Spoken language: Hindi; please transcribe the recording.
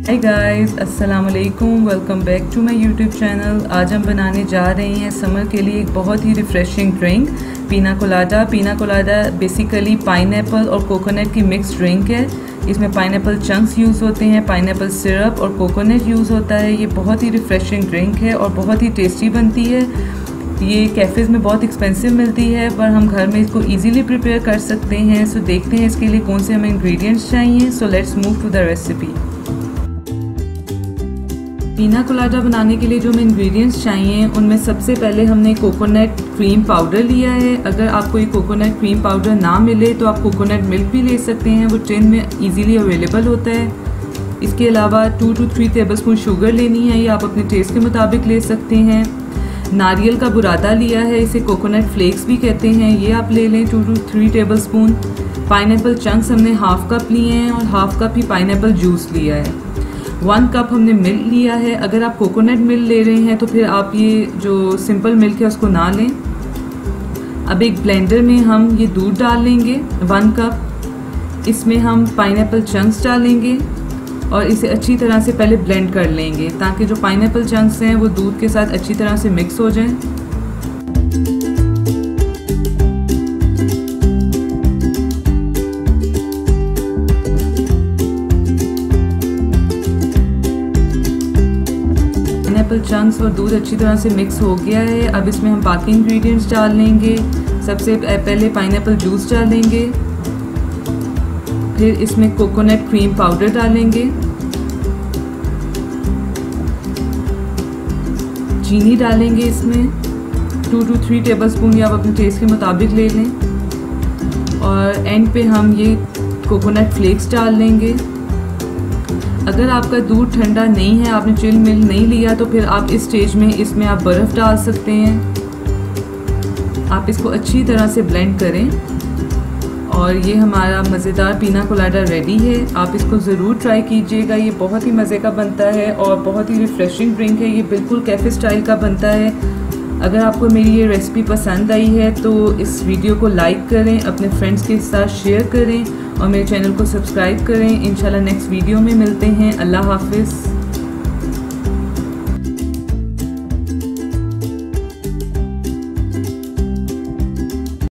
हाय गाइस, अस्सलाम वालेकुम, welcome back to my YouTube channel. आज हम बनाने जा रहे हैं समर के लिए एक बहुत ही रिफ़्रेशिंग ड्रिंक, पीना कोलाडा। पीना कोलाडा बेसिकली पाइनएप्पल और कोकोनट की मिक्स ड्रिंक है। इसमें पाइनएप्पल चंक्स यूज़ होते हैं, पाइनएप्पल सिरप और कोकोनट यूज़ होता है। ये बहुत ही रिफ़्रेशिंग ड्रिंक है और बहुत ही टेस्टी बनती है। ये कैफ़ेज़ में बहुत एक्सपेंसिव मिलती है, पर हम घर में इसको इजीली प्रिपेयर कर सकते हैं। सो देखते हैं इसके लिए कौन से हमें इंग्रेडिएंट्स चाहिए। So let's move to the recipe. Pina colada बनाने के लिए जो हमें इंग्रेडिएंट्स चाहिए उनमें सबसे पहले हमने कोकोनट क्रीम पाउडर लिया है। अगर आपको ये कोकोनट क्रीम पाउडर ना मिले तो आप कोकोनट मिल्क भी ले सकते हैं, वो टिन में इजीली अवेलेबल होता है। इसके अलावा 2 to 3 टेबलस्पून शुगर लेनी है, ये आप अपने टेस्ट के मुताबिक ले सकते हैं। नारियल का बुरादा लिया है, इसे कोकोनट फ्लेक्स भी कहते हैं, ये आप ले लें 2 to 3 टेबलस्पून। पाइनएप्पल चंक्स हमने हाफ कप लिए हैं और हाफ कप ही पाइनएप्पल जूस लिया है। 1 कप हमने मिल्क लिया है। अगर आप कोकोनट मिल्क ले रहे हैं तो फिर आप ये जो सिंपल मिल्क है उसको ना लें। अब एक ब्लेंडर में हम ये दूध डाल लेंगे 1 कप। इसमें हम पाइनएप्पल चंक्स डालेंगे और इसे अच्छी तरह से पहले ब्लेंड कर लेंगे ताकि जो पाइनएप्पल चंक्स हैं वो दूध के साथ अच्छी तरह से मिक्स हो जाएं। पाइनएप्पल चंक्स और दूध अच्छी तरह से मिक्स हो गया है। अब इसमें हम बाकी इंग्रेडिएंट्स डाल लेंगे। सबसे पहले पाइनएप्पल जूस डालेंगे, फिर इसमें कोकोनट क्रीम पाउडर डालेंगे, चीनी डालेंगे इसमें 2 to 3 टेबलस्पून, या आप अपने टेस्ट के मुताबिक ले लें। और एंड पे हम ये कोकोनट फ्लेक्स डाल लेंगे। अगर आपका दूध ठंडा नहीं है, आपने चिल मिल्क नहीं लिया, तो फिर आप इस स्टेज में इसमें आप बर्फ़ डाल सकते हैं। आप इसको अच्छी तरह से ब्लेंड करें और ये हमारा मज़ेदार पीना कोलाडा रेडी है। आप इसको ज़रूर ट्राई कीजिएगा, ये बहुत ही मज़े का बनता है और बहुत ही रिफ़्रेशिंग ड्रिंक है। ये बिल्कुल कैफ़े स्टाइल का बनता है। अगर आपको मेरी ये रेसिपी पसंद आई है तो इस वीडियो को लाइक करें, अपने फ्रेंड्स के साथ शेयर करें और मेरे चैनल को सब्सक्राइब करें। इंशाल्लाह नेक्स्ट वीडियो में मिलते हैं। अल्लाह हाफ़िज़।